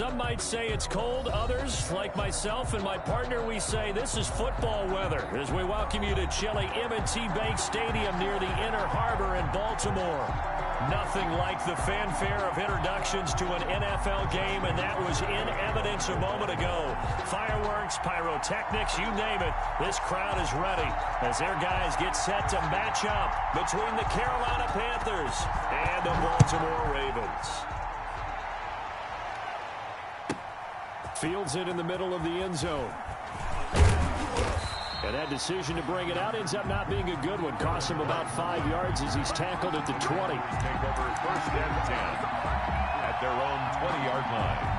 some might say it's cold. Others, like myself and my partner, we say this is football weather as we welcome you to chilly M&T Bank Stadium near the Inner Harbor in Baltimore. Nothing like the fanfare of introductions to an NFL game, and that was in evidence a moment ago. Fireworks, pyrotechnics, you name it. This crowd is ready as their guys get set to match up between the Carolina Panthers and the Baltimore Ravens. Fields it in the middle of the end zone. And that decision to bring it out ends up not being a good one. Costs him about 5 yards as he's tackled at the 20. Take over 1st and 10 at their own 20-yard line.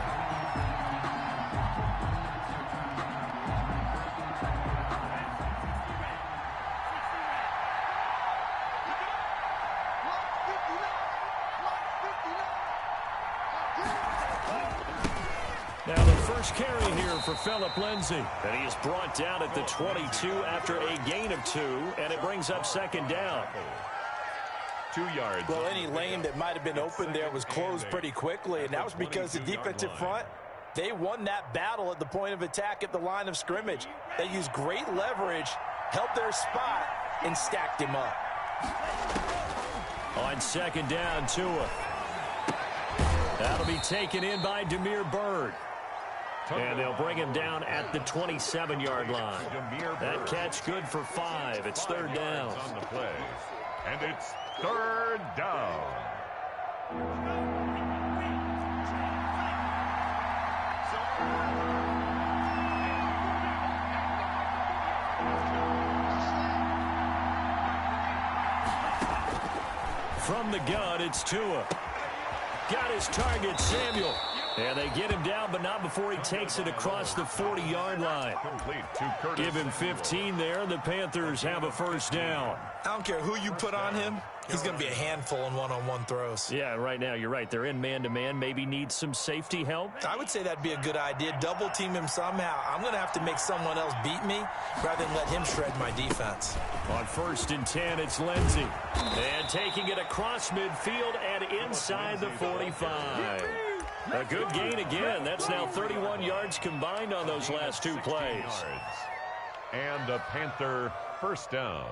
Now the first carry here for Phillip Lindsay. And he is brought down at the 22 after a gain of 2, and it brings up 2nd down. 2 yards. Well, any lane that might have been open there was closed pretty quickly, and that was because the defensive front, they won that battle at the point of attack at the line of scrimmage. They used great leverage, held their spot, and stacked him up. On 2nd down, Tua. That'll be taken in by Damiere Byrd. And they'll bring him down at the 27-yard line. That catch good for 5. It's 3rd down. On the play. And it's 3rd down. From the gun, it's Tua. Got his target, Samuel. And they get him down, but not before he takes it across the 40-yard line. Give him 15 there, and the Panthers have a 1st down. I don't care who you put on him. He's going to be a handful in one-on-one throws. Yeah, right now, you're right. They're in man-to-man. Maybe need some safety help. I would say that'd be a good idea. Double team him somehow. I'm going to have to make someone else beat me rather than let him shred my defense. On 1st and 10, it's Lindsay. And taking it across midfield and inside the 45. A good gain again. That's now 31 yards combined on those last 2 plays. And a Panther 1st down.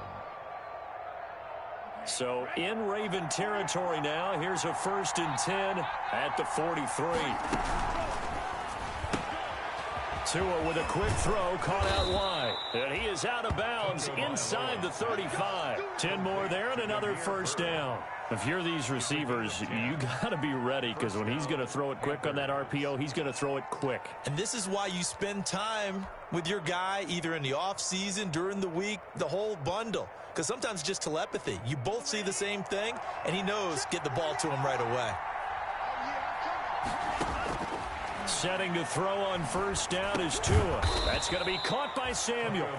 So in Raven territory now. Here's a 1st and 10 at the 43. Tua with a quick throw, caught out wide. And he is out of bounds inside the 35. 10 more there and another 1st down. If you're these receivers, you got to be ready, because when he's going to throw it quick on that RPO, he's going to throw it quick. And this is why you spend time with your guy either in the offseason, during the week, the whole bundle. Because sometimes it's just telepathy. You both see the same thing, and he knows get the ball to him right away. Setting to throw on 1st down is Tua. That's going to be caught by Samuel.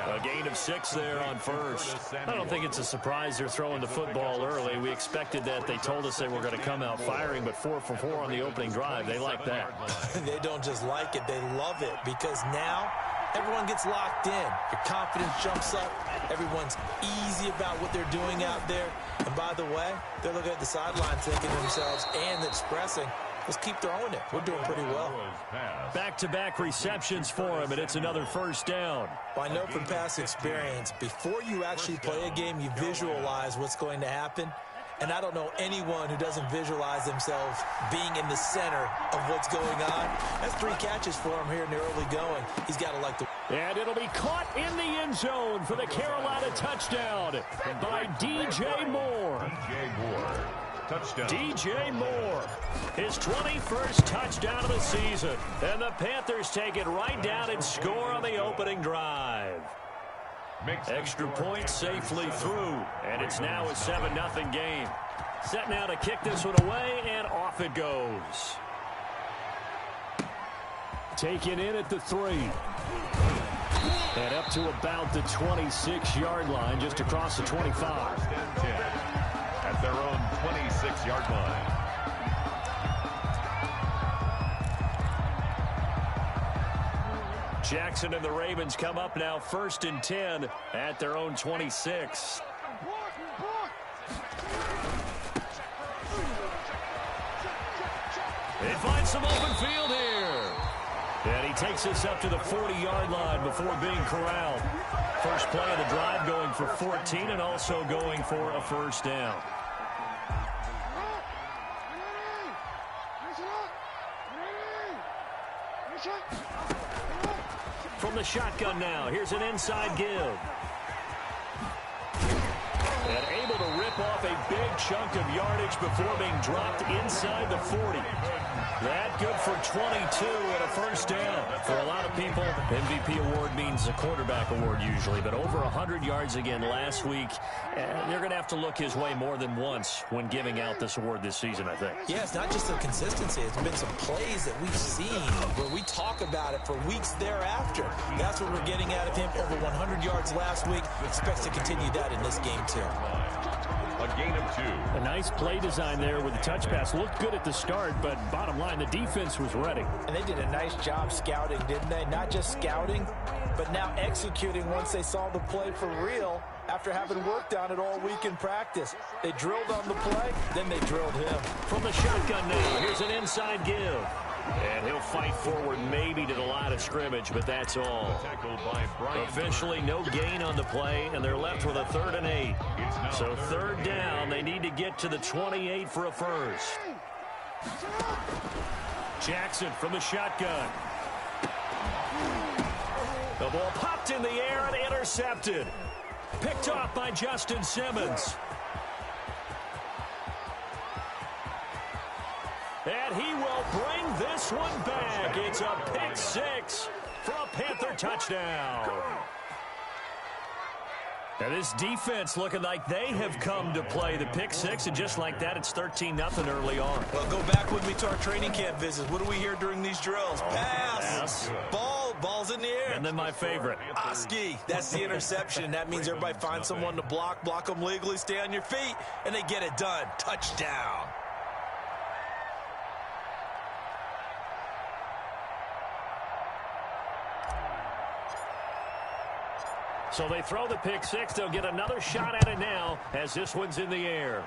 A gain of 6 there on 1st. I don't think it's a surprise they're throwing the football early. We expected that. They told us they were going to come out firing, but 4 for 4 on the opening drive. They like that. They don't just like it. They love it, because now everyone gets locked in. Your confidence jumps up. Everyone's easy about what they're doing out there. And by the way, they're looking at the sideline thinking to themselves and expressing, let's keep throwing it. We're doing pretty well. Back-to-back receptions for him, and it's another 1st down. Well, I know from past experience, before you actually play a game, you visualize what's going to happen. And I don't know anyone who doesn't visualize themselves being in the center of what's going on. That's 3 catches for him here in the early going. He's got to like the... And it'll be caught in the end zone for the Carolina touchdown by DJ Moore. DJ Moore. Touchdown. DJ Moore, his 21st touchdown of the season. And the Panthers take it right down and score on the opening drive. Extra point safely through, and it's now a 7-0 game. Set now to kick this one away, and off it goes. Taken in at the 3. And up to about the 26-yard line, just across the 25. At their own 26-yard line. Jackson and the Ravens come up now 1st and 10 at their own 26. They find some open field here. And he takes this up to the 40-yard line before being corralled. First play of the drive going for 14 and also going for a first down. From the shotgun now, here's an inside give. And able to rip off a big chunk of yardage before being dropped inside the 40. That good for 22 and a first down. For a lot of people, MVP award means a quarterback award usually, but over 100 yards again last week. They're going to have to look his way more than once when giving out this award this season, I think. Yeah, it's not just the consistency. It's been some plays that we've seen where we talk about it for weeks thereafter. That's what we're getting out of him. Over 100 yards last week. Expects to continue that in this game, too. A gain of 2. A nice play design there with the touch pass. Looked good at the start, but bottom line, the defense was ready. And they did a nice job scouting, didn't they? Not just scouting, but now executing once they saw the play for real after having worked on it all week in practice. They drilled on the play, then they drilled him. From the shotgun now, here's an inside give. And he'll fight forward maybe to the line of scrimmage, but that's all. Officially no gain on the play, and they're left with a 3rd and 8. So 3rd down, they need to get to the 28 for a first. Jackson from the shotgun. The ball popped in the air and intercepted. Picked off by Justin Simmons. And he will bring this one back. It's a pick 6 for a Panther touchdown. Now this defense looking like they have come to play the pick 6, and just like that, it's 13-0 early on. Well, go back with me to our training camp visits. What do we hear during these drills? Pass. Ball's in the air. And then my favorite. Oski. That's the interception. That means everybody finds someone to block them legally, stay on your feet, and they get it done. Touchdown. So they throw the pick 6. They'll get another shot at it now as this one's in the air.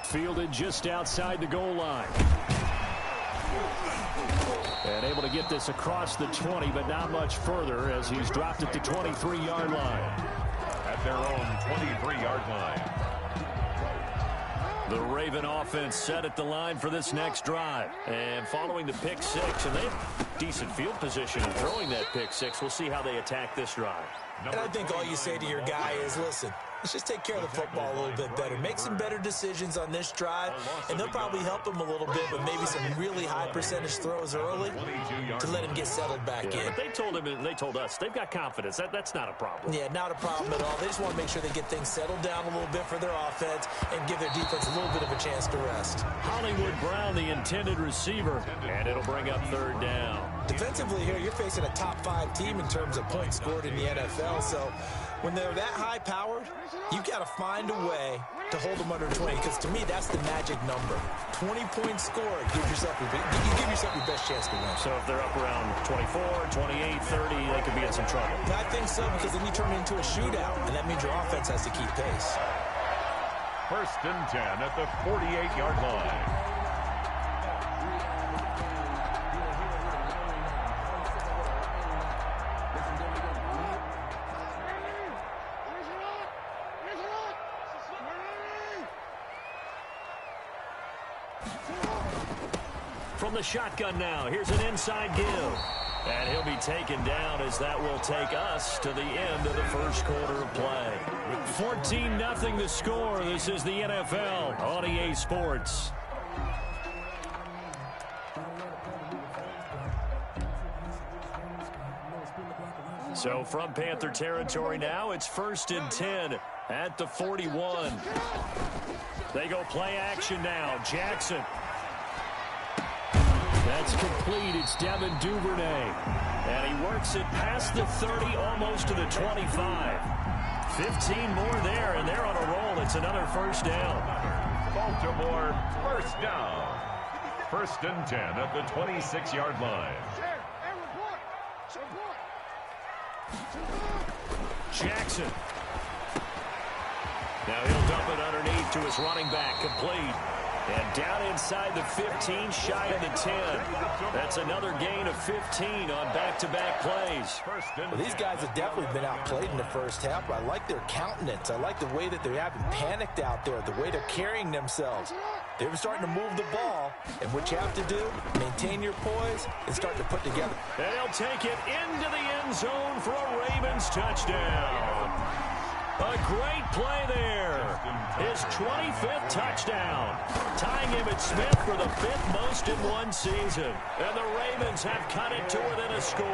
Fielded just outside the goal line. And able to get this across the 20, but not much further as he's dropped at the 23-yard line. At their own 23-yard line. The Raven offense set at the line for this next drive. And following the pick 6, and they have decent field position in throwing that pick 6. We'll see how they attack this drive. And I think all you say to your guy is, listen, let's just take care of the football a little bit better. Make some better decisions on this drive, and they'll probably help him a little bit with maybe some really high percentage throws early to let him get settled back in. But they told him and they told us they've got confidence. That's not a problem. Yeah, not a problem at all. They just want to make sure they get things settled down a little bit for their offense and give their defense a little bit of a chance to rest. Hollywood Brown, the intended receiver, and it'll bring up 3rd down. Defensively here, you're facing a top 5 team in terms of points scored in the NFL, so when they're that high-powered, you've got to find a way to hold them under 20, because to me, that's the magic number. 20 points scored, you give yourself your best chance to win. So if they're up around 24, 28, 30, they could be in some trouble. I think so, because then you turn it into a shootout, and that means your offense has to keep pace. 1st and 10 at the 48-yard line. From the shotgun now, here's an inside give. And he'll be taken down as that will take us to the end of the first quarter of play. 14-0 the score. This is the NFL on EA Sports. So from Panther territory now, it's 1st and 10 at the 41. They go play action now. Jackson. That's complete. It's Devin Duvernay. And he works it past the 30, almost to the 25. 15 more there, and they're on a roll. It's another first down. Baltimore, first down. 1st and 10 at the 26-yard line. Jackson. Now he'll dump it underneath to his running back, complete. And down inside the 15, shy of the 10. That's another gain of 15 on back-to-back plays. Well, these guys have definitely been outplayed in the first half, but I like their countenance. I like the way that they haven't panicked out there, the way they're carrying themselves. They're starting to move the ball, and what you have to do, maintain your poise and start to put together. And they'll take it into the end zone for a Ravens touchdown. A great play there. His 25th touchdown. Tying Emmitt Smith for the 5th most in one season. And the Ravens have cut it to within a score.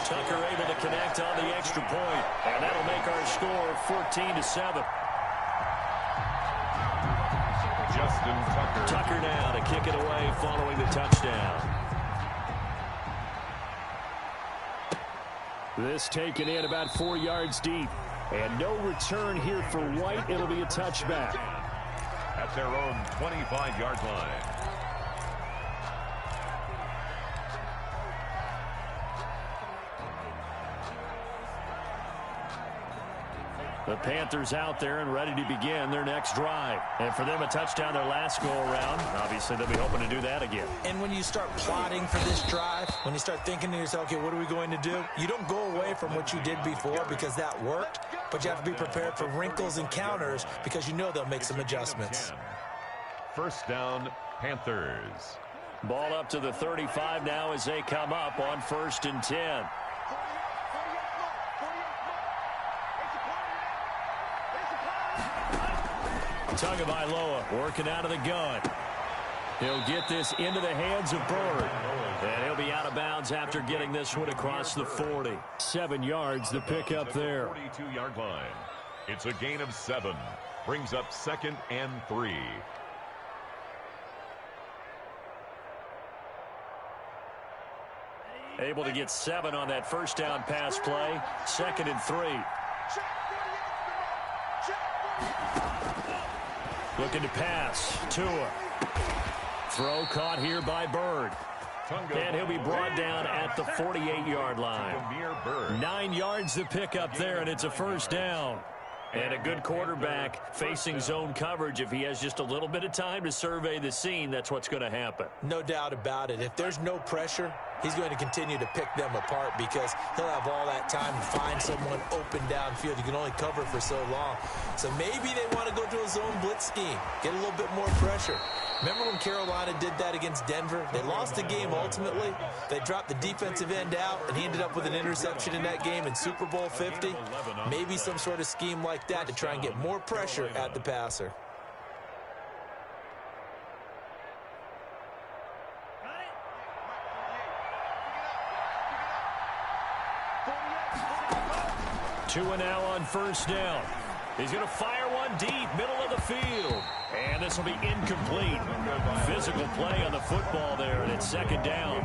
Tucker able to connect on the extra point. And that'll make our score 14-7. Justin Tucker. Tucker now to kick it away following the touchdown. This taken in about 4 yards deep. And no return here for White. It'll be a touchback. At their own 25-yard line. The Panthers out there and ready to begin their next drive. And for them, a touchdown their last go-around. Obviously, they'll be hoping to do that again. And when you start plotting for this drive, when you start thinking to yourself, okay, what are we going to do? You don't go away from what you did before because that worked, but you have to be prepared for wrinkles and counters because you know they'll make some adjustments. First down, Panthers. Ball up to the 35 now as they come up on 1st and 10. Tagovailoa working out of the gun. He'll get this into the hands of Bird. And he'll be out of bounds after getting this one across the 40. 7 yards the pickup there. 42-yard line. It's a gain of 7. Brings up 2nd and 3. Able to get 7 on that first down pass play. 2nd and 3. Looking to pass. Tua. Throw caught here by Bird. And he'll be brought down at the 48-yard line. 9 yards to pick up there, and it's a first down. And a good quarterback facing zone coverage. If he has just a little bit of time to survey the scene, that's what's going to happen. No doubt about it. If there's no pressure, he's going to continue to pick them apart because he'll have all that time to find someone open downfield. You can only cover for so long. So maybe they want to go to a zone blitz scheme, get a little bit more pressure. Remember when Carolina did that against Denver? They lost the game ultimately. They dropped the defensive end out, and he ended up with an interception in that game in Super Bowl 50. Maybe some sort of scheme like that to try and get more pressure at the passer. Tua now on first down. He's going to fire one deep, middle of the field. And this will be incomplete. Physical play on the football there, and it's 2nd down.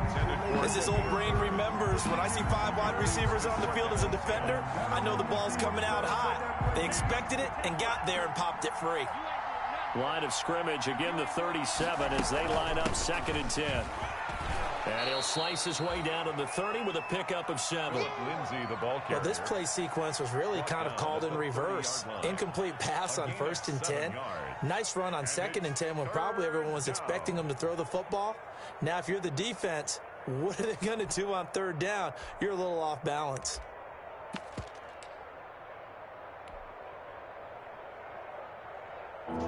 As this old brain remembers, when I see 5 wide receivers on the field as a defender, I know the ball's coming out hot. They expected it and got there and popped it free. Line of scrimmage, again the 37 as they line up 2nd and 10. And he'll slice his way down to the 30 with a pickup of 7. Lindsay, the ball carrier. Well, this play sequence was really kind of called in reverse. Incomplete pass on 1st and 10. Nice run on 2nd and 10 when probably everyone was expecting them to throw the football. Now, if you're the defense, what are they going to do on 3rd down? You're a little off balance.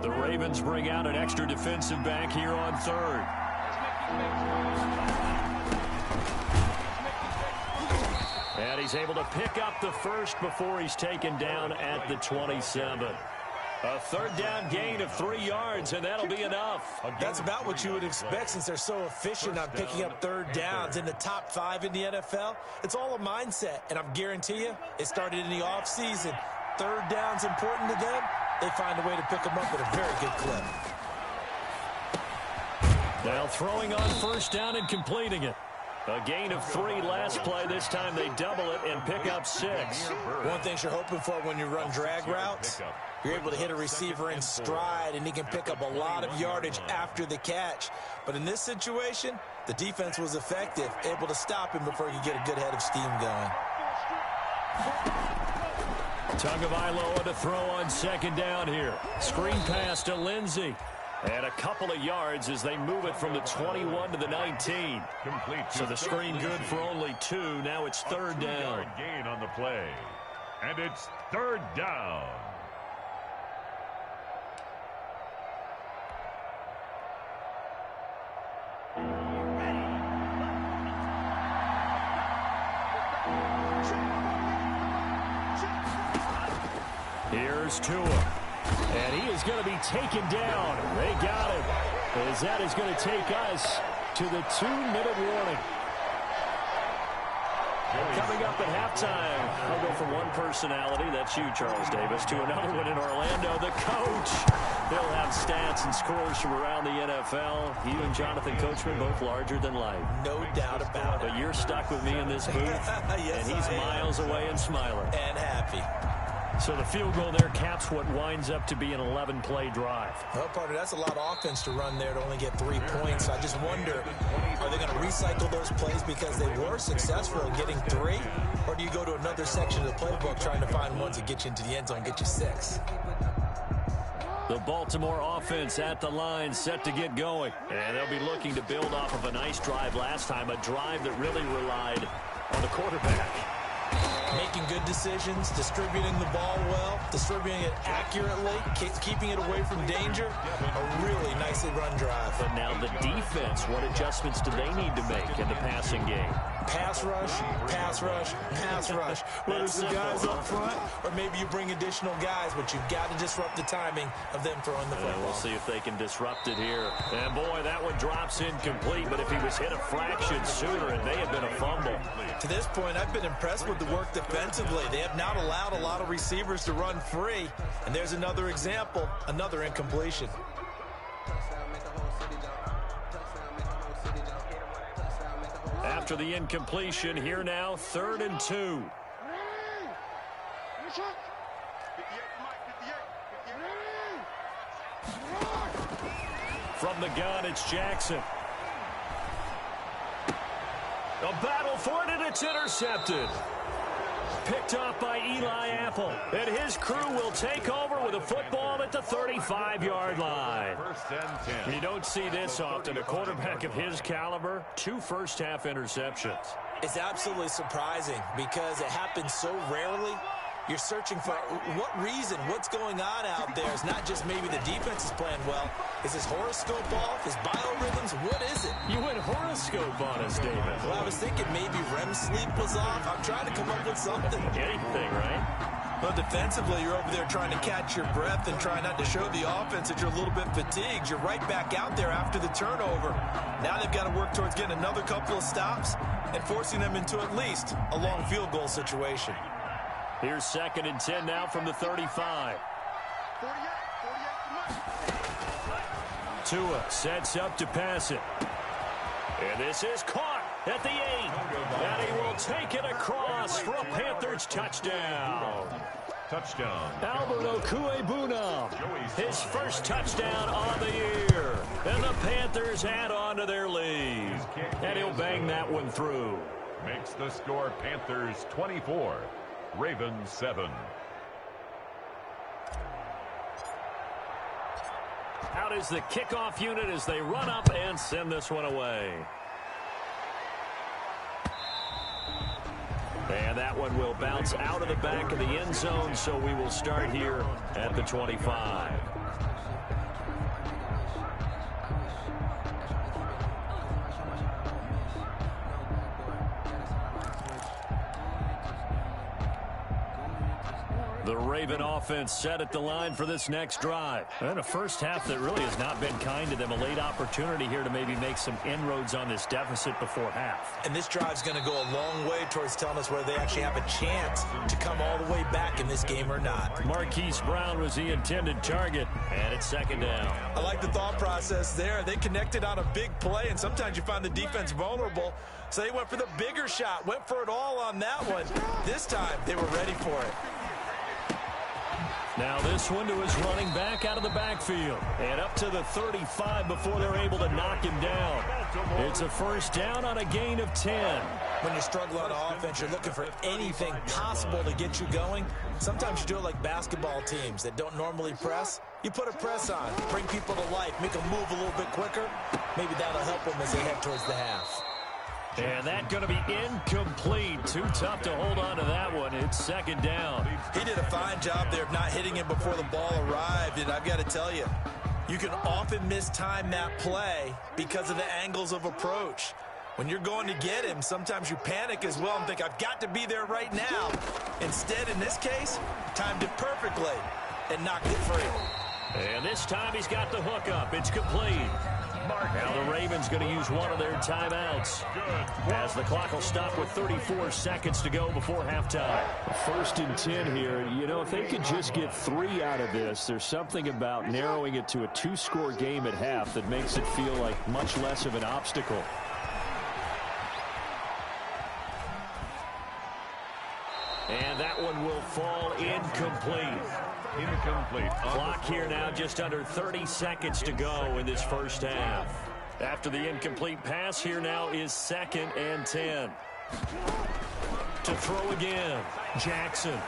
The Ravens bring out an extra defensive back here on 3rd. And he's able to pick up the first before he's taken down at the 27. A 3rd down gain of 3 yards, and that'll be enough. That's about what you would expect since they're so efficient on picking up 3rd downs in the top 5 in the NFL. It's all a mindset, and I guarantee you it started in the offseason. 3rd down's important to them. They find a way to pick them up at a very good clip. Now throwing on first down and completing it. A gain of 3 last play. This time they double it and pick up 6. One thing you're hoping for when you run drag routes, you're able to hit a receiver in stride, and he can pick up a lot of yardage after the catch. But in this situation, the defense was effective, able to stop him before he could get a good head of steam going. Tagovailoa to throw on second down here. Screen pass to Lindsey. And a couple of yards as they move it from the 21 to the 19. So the screen good for only 2. Now it's third down. Gain on the play. And it's third down. Here's Tua. And he is going to be taken down. They got him. As that is going to take us to the 2-minute warning. Coming up at halftime, I'll go from one personality, that's you, Charles Davis, to another one in Orlando, the coach. They'll have stats and scores from around the NFL. You and Jonathan Coachman, both larger than life. No doubt about it. But you're stuck with me in this booth, yes, and he's miles away and smiling. And happy. So the field goal there caps what winds up to be an 11-play drive. Well, partner, that's a lot of offense to run there to only get 3 points. I just wonder, are they going to recycle those plays because they were successful in getting 3? Or do you go to another section of the playbook trying to find ones that get you into the end zone and get you 6? The Baltimore offense at the line, set to get going. And they'll be looking to build off of a nice drive last time, a drive that really relied on the quarterback. Making good decisions, distributing the ball well, distributing it accurately, keeping it away from danger. A really nicely run drive. But now the defense, what adjustments do they need to make in the passing game? Pass rush, pass rush, pass rush. Whether it's the guys up front or maybe you bring additional guys, but you've got to disrupt the timing of them throwing the football. We'll see if they can disrupt it here. And boy, that one drops incomplete, but if he was hit a fraction sooner, it may have been a fumble. To this point, I've been impressed with the work defensively. They have not allowed a lot of receivers to run free. And there's another example, another incompletion. After the incompletion, here now, 3rd and 2. From the gun, it's Jackson. A battle for it, and it's intercepted. Picked off by Eli Apple. And his crew will take over with a football at the 35-yard line. You don't see this often. A quarterback of his caliber, 2 first-half interceptions. It's absolutely surprising because it happens so rarely. You're searching for what reason, what's going on out there. It's not just maybe the defense is playing well. Is his horoscope off? His biorhythms? What is it? You went horoscope on us, David. Well, I was thinking maybe REM sleep was off. I'm trying to come up with something. Anything, right? Well, defensively, you're over there trying to catch your breath and try not to show the offense that you're a little bit fatigued. You're right back out there after the turnover. Now they've got to work towards getting another couple of stops and forcing them into at least a long field goal situation. Here's 2nd and 10 now from the 35. Tua sets up to pass it. And this is caught at the 8. And he will take it across for a Panthers touchdown. Touchdown. Albert Okuebuna, his first touchdown on the year. And the Panthers add on to their lead. And he'll bang that one through. Makes the score Panthers 24. Ravens 7. Out is the kickoff unit as they run up and send this one away. And that one will bounce out of the back of the end zone, so we will start here at the 25. The Raven offense set at the line for this next drive. And a first half that really has not been kind to them. A late opportunity here to maybe make some inroads on this deficit before half. And this drive's going to go a long way towards telling us whether they actually have a chance to come all the way back in this game or not. Marquise Brown was the intended target, and it's 2nd down. I like the thought process there. They connected on a big play, and sometimes you find the defense vulnerable. So they went for the bigger shot, went for it all on that one. This time, they were ready for it. Now this one to his running back out of the backfield. And up to the 35 before they're able to knock him down. It's a first down on a gain of 10. When you struggle on offense, you're looking for anything possible to get you going. Sometimes you do it like basketball teams that don't normally press. You put a press on, bring people to life, make them move a little bit quicker. Maybe that'll help them as they head towards the half. And that's going to be incomplete. Too tough to hold on to that one. It's second down. He did a fine job there of not hitting him before the ball arrived, and I've got to tell you, you can often mistime that play because of the angles of approach. When you're going to get him, sometimes you panic as well and think, I've got to be there right now. Instead, in this case, timed it perfectly and knocked it free. And this time he's got the hook up. It's complete. Now the Ravens going to use one of their timeouts as the clock will stop with 34 seconds to go before halftime. First and 10 here. You know, if they could just get 3 out of this, there's something about narrowing it to a 2-score game at half that makes it feel like much less of an obstacle. And that one will fall incomplete. Clock here now just under 30 seconds to go in this first half. After the incomplete pass, here now is second and 10. To throw again, Jackson.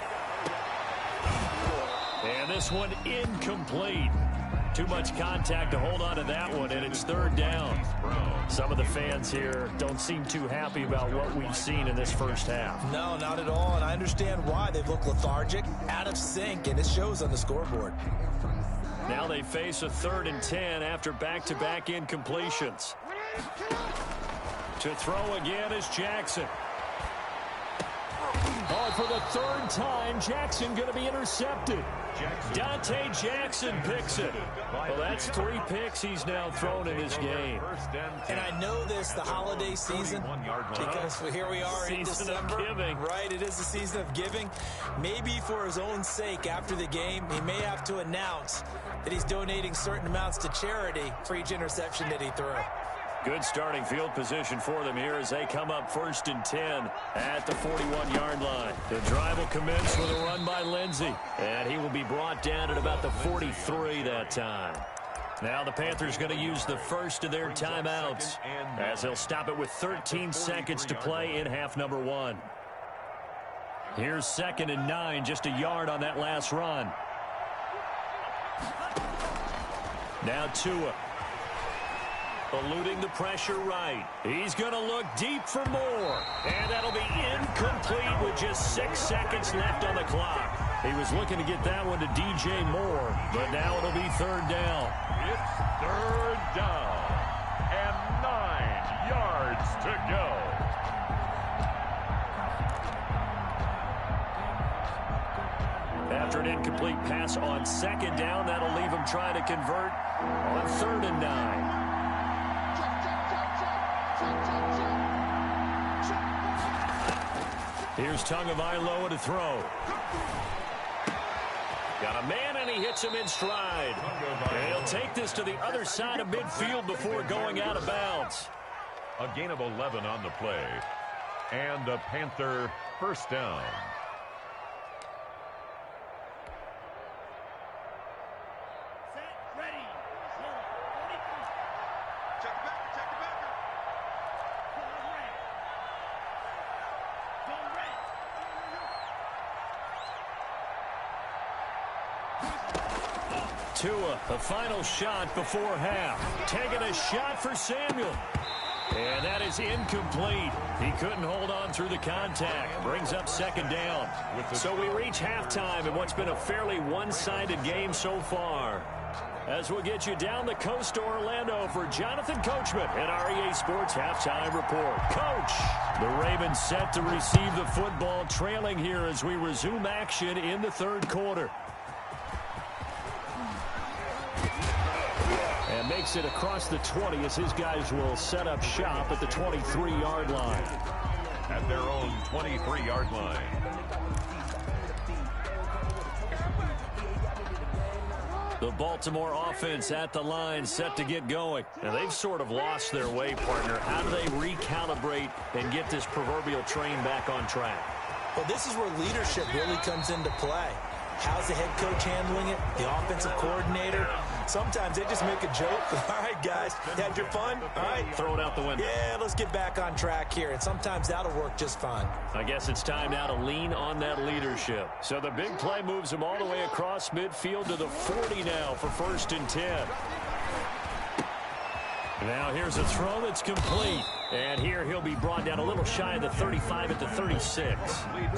And this one incomplete. Too much contact to hold on to that one, and it's third down. Some of the fans here don't seem too happy about what we've seen in this first half. No, not at all, and I understand why. They look lethargic, out of sync, and it shows on the scoreboard. Now they face a third and 10 after back-to-back incompletions. To throw again is Jackson. Oh, for the third time, Jackson going to be intercepted. Dante Jackson picks it. Well, that's 3 picks he's now thrown in this game. And I know this, the holiday season, because here we are in December. Right, it is the season of giving. Maybe for his own sake, after the game, he may have to announce that he's donating certain amounts to charity for each interception that he threw. Good starting field position for them here as they come up first and 10 at the 41-yard line. The drive will commence with a run by Lindsey, and he will be brought down at about the 43 that time. Now the Panthers going to use the first of their timeouts as they'll stop it with 13 seconds to play in half number 1. Here's second and 9, just a yard on that last run. Now Tua. Eluding the pressure right. He's going to look deep for more. And that'll be incomplete with just 6 seconds left on the clock. He was looking to get that one to DJ Moore, but now it'll be third down. It's third down and 9 yards to go. After an incomplete pass on second down, that'll leave him trying to convert on third and 9. Here's Tagovailoa to throw. Got a man, and he hits him in stride. And he'll take this to the other side of midfield before going out of bounds. A gain of 11 on the play. And a Panther first down. Tua, the final shot before half. Taking a shot for Samuel. And that is incomplete. He couldn't hold on through the contact. Brings up second down. So we reach halftime in what's been a fairly one-sided game so far. As we'll get you down the coast to Orlando for Jonathan Coachman at our EA Sports Halftime Report. Coach, the Ravens set to receive the football, trailing here as we resume action in the third quarter. And makes it across the 20 as his guys will set up shop at the 23-yard line. At their own 23-yard line. The Baltimore offense at the line set to get going. And they've sort of lost their way, partner. How do they recalibrate and get this proverbial train back on track? Well, this is where leadership really comes into play. How's the head coach handling it? The offensive coordinator? Sometimes they just make a joke. All right, guys, you had your fun? All right. Throw it out the window. Yeah, let's get back on track here. And sometimes that'll work just fine. I guess it's time now to lean on that leadership. So the big play moves him all the way across midfield to the 40 now for 1st and 10. Now here's a throw that's complete. And here he'll be brought down a little shy of the 35 at the 36.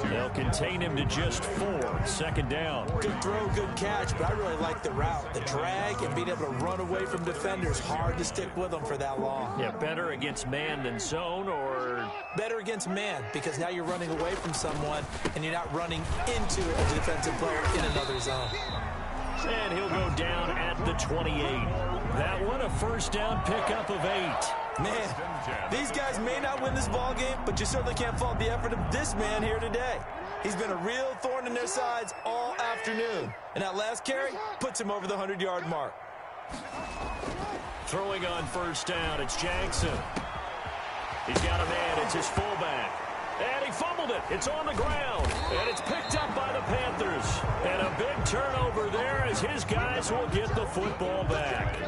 They'll contain him to just 4. 2nd down. Good throw, good catch, but I really like the route. The drag and being able to run away from defenders. Hard to stick with them for that long. Yeah, better against man than zone, or better against man, because now you're running away from someone and you're not running into a defensive player in another zone. And he'll go down at the 28. That one a 1st down pickup of 8. Man, these guys may not win this ball game, but you certainly can't fault the effort of this man here today. He's been a real thorn in their sides all afternoon. And that last carry puts him over the 100-yard mark. Throwing on 1st down, it's Jackson. He's got a man, it's his fullback. And he fumbled it. It's on the ground. And it's picked up by the Panthers. And a big turnover there as his guys will get the football back.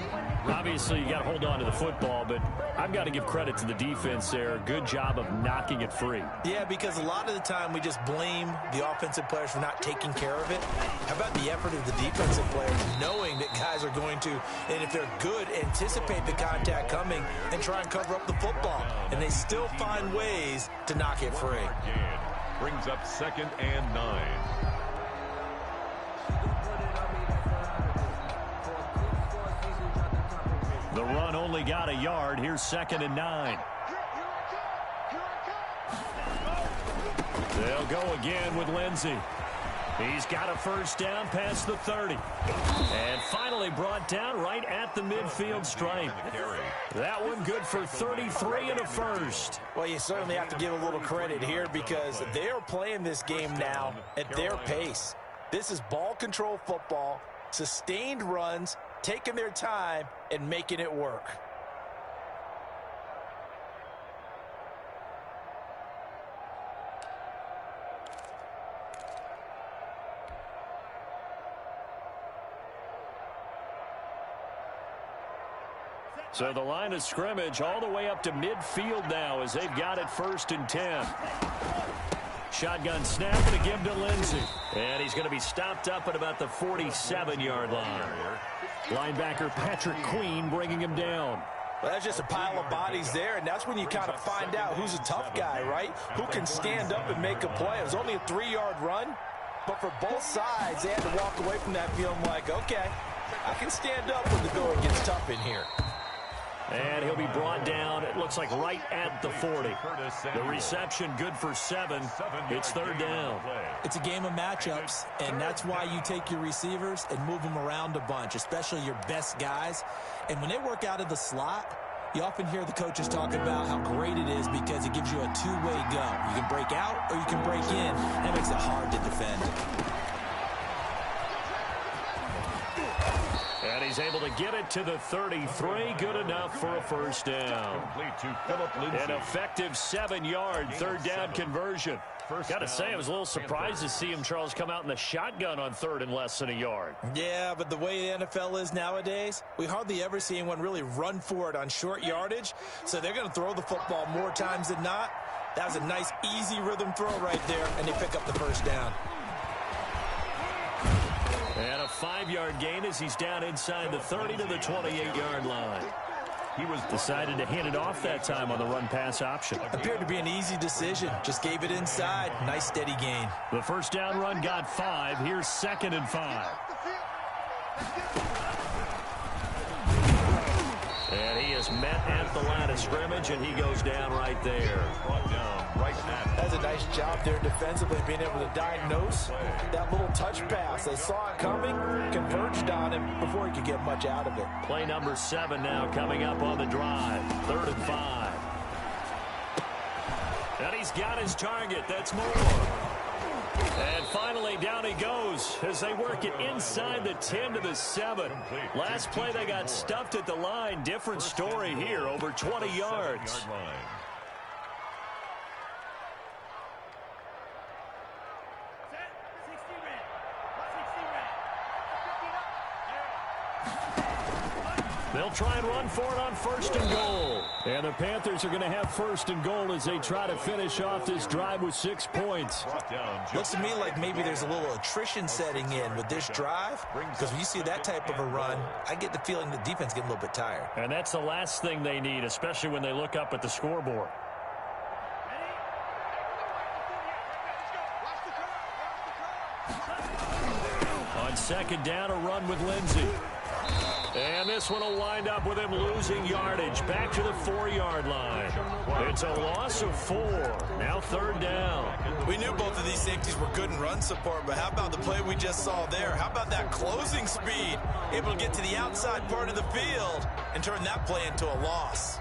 Obviously, you got to hold on to the football, but I've got to give credit to the defense there. Good job of knocking it free. Yeah, because a lot of the time we just blame the offensive players for not taking care of it. How about the effort of the defensive players knowing that guys are going to, and if they're good, anticipate the contact coming and try and cover up the football. And they still find ways to knock it free. Brings up 2nd and 9. The run only got a yard. Here's 2nd and 9. They'll go again with Lindsey. He's got a 1st down past the 30. And finally brought down right at the midfield stripe. That one good for 33 and a 1st. Well, you certainly have to give a little credit here because they are playing this game now at their pace. This is ball control football, sustained runs, taking their time and making it work. So the line of scrimmage all the way up to midfield now as they've got it 1st and 10. Shotgun snap to give to Lindsey. And he's going to be stopped up at about the 47-yard line. Linebacker Patrick Queen bringing him down. Well, that's just a pile of bodies there, and that's when you kind of find out who's a tough guy, right? Who can stand up and make a play. It was only a 3-yard run, but for both sides, they had to walk away from that feeling like, okay, I can stand up when the going gets tough in here. And he'll be brought down, it looks like right at the 40. The reception good for 7. It's 3rd down. It's a game of matchups, and that's why you take your receivers and move them around a bunch, especially your best guys. And when they work out of the slot, you often hear the coaches talking about how great it is because it gives you a two-way go. You can break out or you can break in. That makes it hard to defend. And he's able to get it to the 33. Good enough for a 1st down. An effective 7-yard 3rd down conversion. Got to say, I was a little surprised to see him, Charles, come out in the shotgun on 3rd and less than a yard. Yeah, but the way the NFL is nowadays, we hardly ever see anyone really run for it on short yardage. So they're going to throw the football more times than not. That was a nice, easy rhythm throw right there, and they pick up the 1st down. And a 5-yard gain as he's down inside the 30 to the 28-yard line. He was decided to hand it off that time on the run-pass option. Appeared to be an easy decision. Just gave it inside. Nice, steady gain. The 1st down run got 5. Here's 2nd and 5. And he is met at the line of scrimmage, and he goes down right there. That's a nice job there defensively, being able to diagnose that little touch pass. They saw it coming, converged on him before he could get much out of it. Play number 7 now coming up on the drive. 3rd and 5. And he's got his target. That's more. And finally, down he goes as they work it inside the 10 to the 7. Last play, they got stuffed at the line. Different story here, over 20 yards. They'll try and run for it on 1st and goal. And the Panthers are going to have 1st and goal as they try to finish off this drive with 6 points. Looks to me like maybe there's a little attrition setting in with this drive, because when you see that type of a run, I get the feeling the defense getting a little bit tired. And that's the last thing they need, especially when they look up at the scoreboard. On 2nd down, a run with Lindsey. And this one will wind up with him losing yardage back to the 4-yard line. It's a loss of 4. Now 3rd down. We knew both of these safeties were good in run support, but how about the play we just saw there? How about that closing speed? Able to get to the outside part of the field and turn that play into a loss.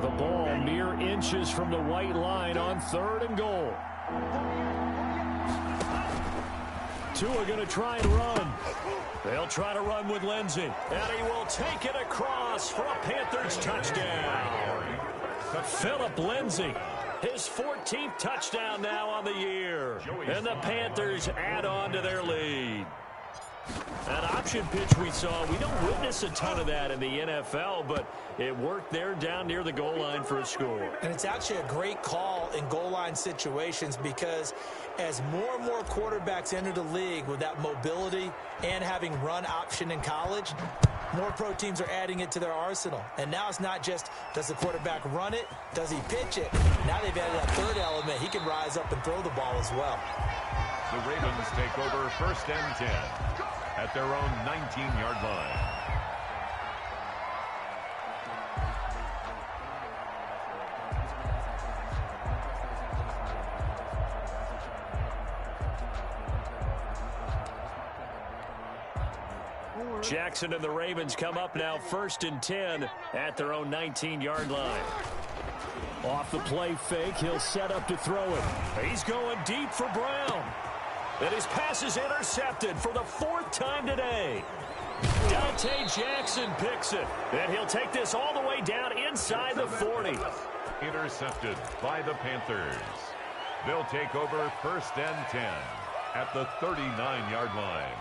The ball mere inches from the white line on 3rd and goal. Tua going to try and run. They'll try to run with Lindsey. And he will take it across for a Panthers touchdown. Philip Lindsey, his 14th touchdown now on the year. And the Panthers add on to their lead. That option pitch we saw, we don't witness a ton of that in the NFL, but it worked there down near the goal line for a score. And it's actually a great call in goal line situations, because as more and more quarterbacks enter the league with that mobility and having run option in college, more pro teams are adding it to their arsenal. And now it's not just, does the quarterback run it? Does he pitch it? Now they've added that 3rd element. He can rise up and throw the ball as well. The Ravens take over 1st and 10 at their own 19-yard line. Jackson and the Ravens come up now 1st and 10 at their own 19-yard line. Off the play fake, he'll set up to throw it. He's going deep for Brown. And his pass is intercepted for the 4th time today. Dante Jackson picks it. And he'll take this all the way down inside the 40. Intercepted by the Panthers. They'll take over 1st and 10 at the 39-yard line.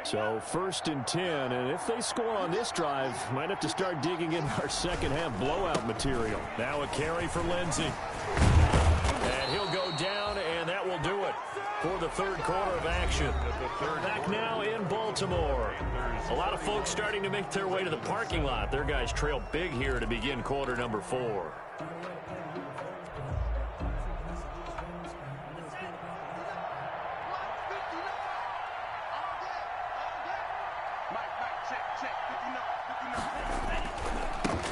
So 1st and 10, and if they score on this drive, might have to start digging in our second half blowout material. Now a carry for Lindsey. And he'll go down, and that will do it for the 3rd quarter of action. Back now in Baltimore. A lot of folks starting to make their way to the parking lot. Their guys trail big here to begin quarter number 4.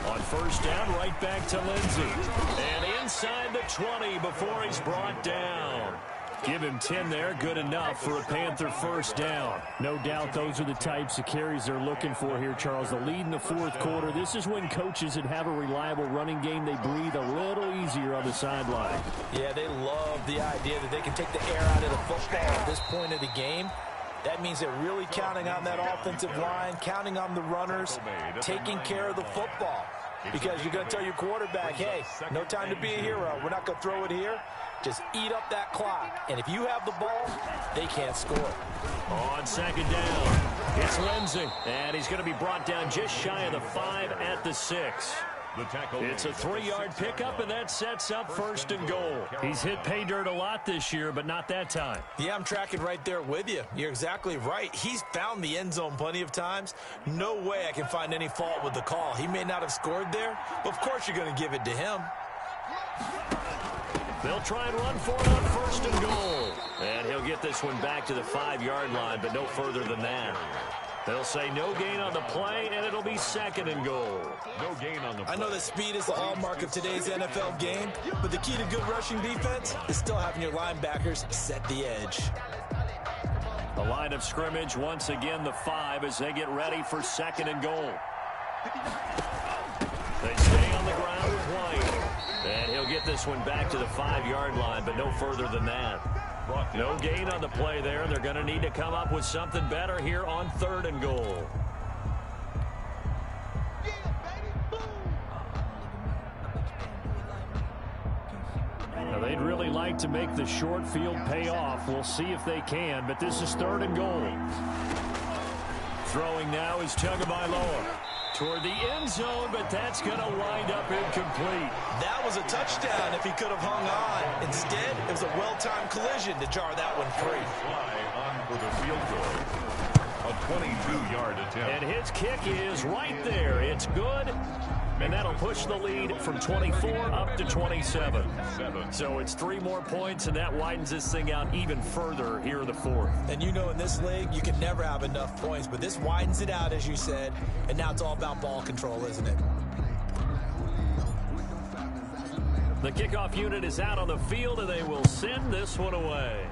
On 1st down, right back to Lindsey. And inside the 20 before he's brought down. Give him 10 there, good enough for a Panther 1st down. No doubt those are the types of carries they're looking for here, Charles. The lead in the 4th quarter. This is when coaches that have a reliable running game, they breathe a little easier on the sideline. Yeah, they love the idea that they can take the air out of the football at this point of the game. That means they're really counting on that offensive line, counting on the runners, taking care of the football. Because you're going to tell your quarterback, hey, no time to be a hero. We're not going to throw it here. Just eat up that clock. And if you have the ball, they can't score. On 2nd down, it's Lindsey. And he's going to be brought down just shy of the 5 at the 6. It's a 3-yard pickup, and that sets up 1st and goal. He's hit pay dirt a lot this year, but not that time. Yeah, I'm tracking right there with you. You're exactly right. He's found the end zone plenty of times. No way I can find any fault with the call. He may not have scored there, but of course you're going to give it to him. They'll try and run for it on 1st and goal. And he'll get this one back to the 5-yard line, but no further than that. They'll say no gain on the play, and it'll be 2nd and goal. No gain on the play. I know that speed is the hallmark of today's NFL game, but the key to good rushing defense is still having your linebackers set the edge. The line of scrimmage, once again, the 5 as they get ready for 2nd and goal. They stay on the ground with White. And he'll get this one back to the 5-yard line, but no further than that. No gain on the play there. They're going to need to come up with something better here on 3rd and goal. Now they'd really like to make the short field pay off. We'll see if they can, but this is 3rd and goal. Throwing now is Tagovailoa toward the end zone, but that's going to wind up incomplete. That was a touchdown if he could have hung on. Instead, it was a well-timed collision to jar that one free. Fly on for the field goal. A 22-yard attempt. And his kick is right there. It's good. And that'll push the lead from 24 up to 27. So it's 3 more points, and that widens this thing out even further here in the 4th. And you know in this league, you can never have enough points, but this widens it out, as you said, and now it's all about ball control, isn't it? The kickoff unit is out on the field, and they will send this one away.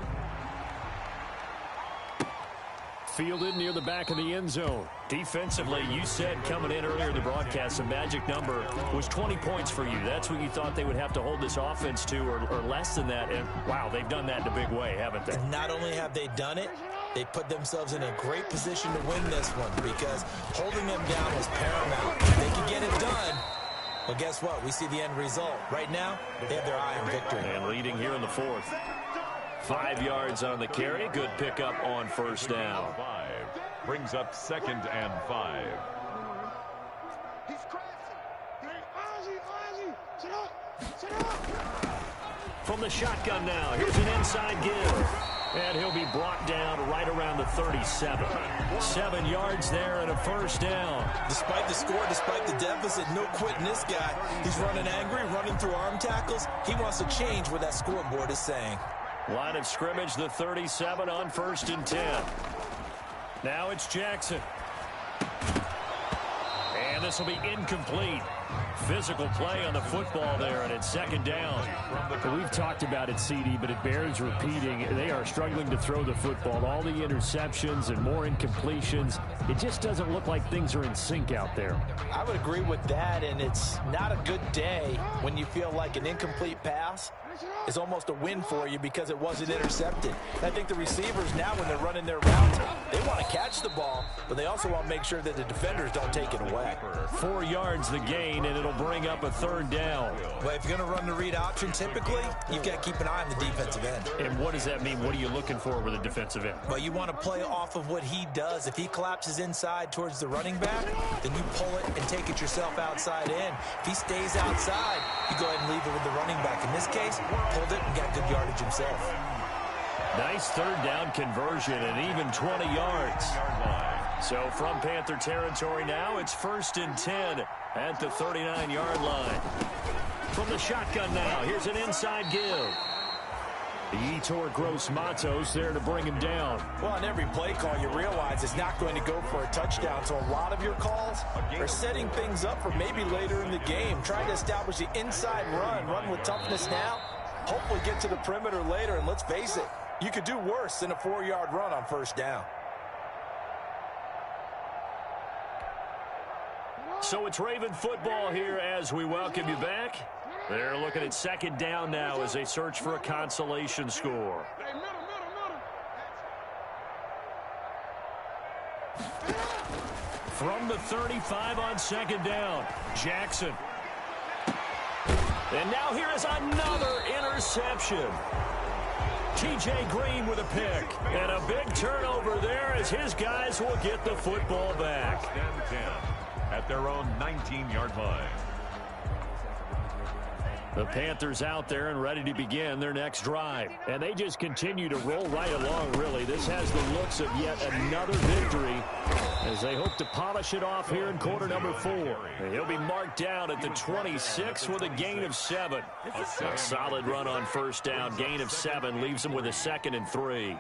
Fielded near the back of the end zone. Defensively, you said coming in earlier in the broadcast, the magic number was 20 points for you. That's what you thought they would have to hold this offense to, or less than that. And, wow, they've done that in a big way, haven't they? And not only have they done it, they put themselves in a great position to win this one because holding them down was paramount. If they can get it done, well, guess what? We see the end result. Right now, they have their eye on victory. And leading here in the 4th. 5 yards on the carry. Good pickup on 1st down. 5 brings up 2nd and 5. From the shotgun now, here's an inside give. And he'll be brought down right around the 37. 7 yards there and a 1st down. Despite the score, despite the deficit, no quitting this guy. He's running angry, running through arm tackles. He wants to change what that scoreboard is saying. Line of scrimmage, the 37 on 1st and 10. Now it's Jackson. And this will be incomplete. Physical play on the football there, and it's 2nd down. We've talked about it, CD, but it bears repeating. They are struggling to throw the football. All the interceptions and more incompletions. It just doesn't look like things are in sync out there. I would agree with that, and it's not a good day when you feel like an incomplete pass is almost a win for you because it wasn't intercepted. And I think the receivers now, when they're running their routes, they want to catch the ball, but they also want to make sure that the defenders don't take it away. 4 yards the gain, and it'll bring up a 3rd down. Well, if you're going to run the read option, typically, you've got to keep an eye on the defensive end. And what does that mean? What are you looking for with a defensive end? Well, you want to play off of what he does. If he collapses inside towards the running back, then you pull it and take it yourself outside in. If he stays outside, you go ahead and leave it with the running back. In this case, pulled it and got good yardage himself. Nice 3rd down conversion and even 20 yards. So from Panther territory now, it's 1st and 10 at the 39-yard line. From the shotgun now, here's an inside give. Yetur Gross-Matos there to bring him down. Well, on every play call, you realize it's not going to go for a touchdown. So a lot of your calls are setting things up for maybe later in the game, trying to establish the inside run with toughness now, hopefully get to the perimeter later. And let's face it, you could do worse than a 4-yard run on 1st down. So it's Raven football here as we welcome you back. They're looking at 2nd down now as they search for a consolation score. From the 35 on 2nd down, Jackson. And now here is another interception. T.J. Green with a pick. And a big turnover there as his guys will get the football back. 10 at their own 19-yard line. The Panthers out there and ready to begin their next drive. And they just continue to roll right along, really. This has the looks of yet another victory as they hope to polish it off here in quarter number 4. And he'll be marked down at the 26 with a gain of 7. A solid run on 1st down. Gain of 7 leaves him with a 2nd and 3.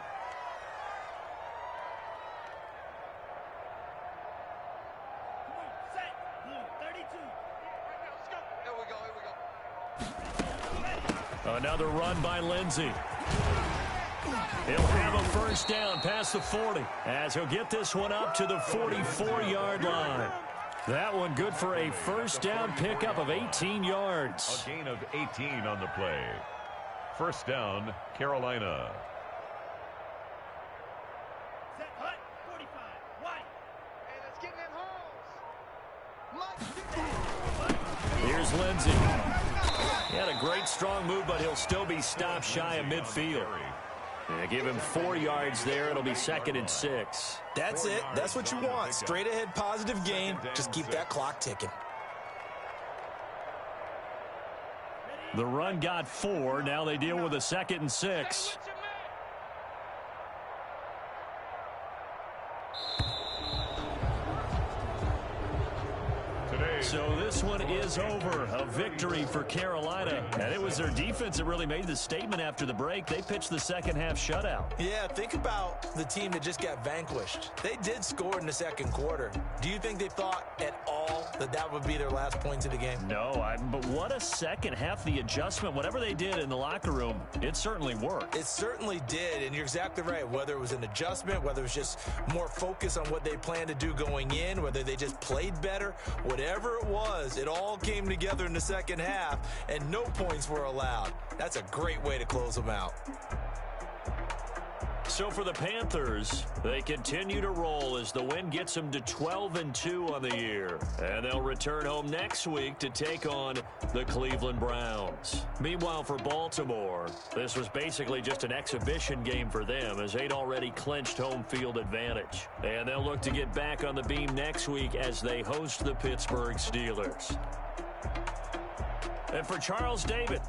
Another run by Lindsey. He'll have a 1st down past the 40 as he'll get this one up to the 44-yard line. That one good for a 1st down pickup of 18 yards. A gain of 18 on the play. 1st down, Carolina. Here's Lindsey. He had a great strong move, but he'll still be stopped shy of midfield. Give him 4 yards there. It'll be 2nd and 6. That's it. That's what you want. Straight ahead positive gain. Just keep that clock ticking. The run got 4. Now they deal with a 2nd and 6. So this one is over. A victory for Carolina. And it was their defense that really made the statement after the break. They pitched the second half shutout. Yeah, think about the team that just got vanquished. They did score in the second quarter. Do you think they thought at all that that would be their last points of the game? No, but what a second half. The adjustment, whatever they did in the locker room, it certainly worked. It certainly did, and you're exactly right. Whether it was an adjustment, whether it was just more focus on what they planned to do going in, whether they just played better, whatever it was, it all came together in the second half, and no points were allowed. That's a great way to close them out. So for the Panthers, they continue to roll as the win gets them to 12-2 on the year. And they'll return home next week to take on the Cleveland Browns. Meanwhile, for Baltimore, this was basically just an exhibition game for them as they'd already clinched home field advantage. And they'll look to get back on the beam next week as they host the Pittsburgh Steelers. And for Charles David,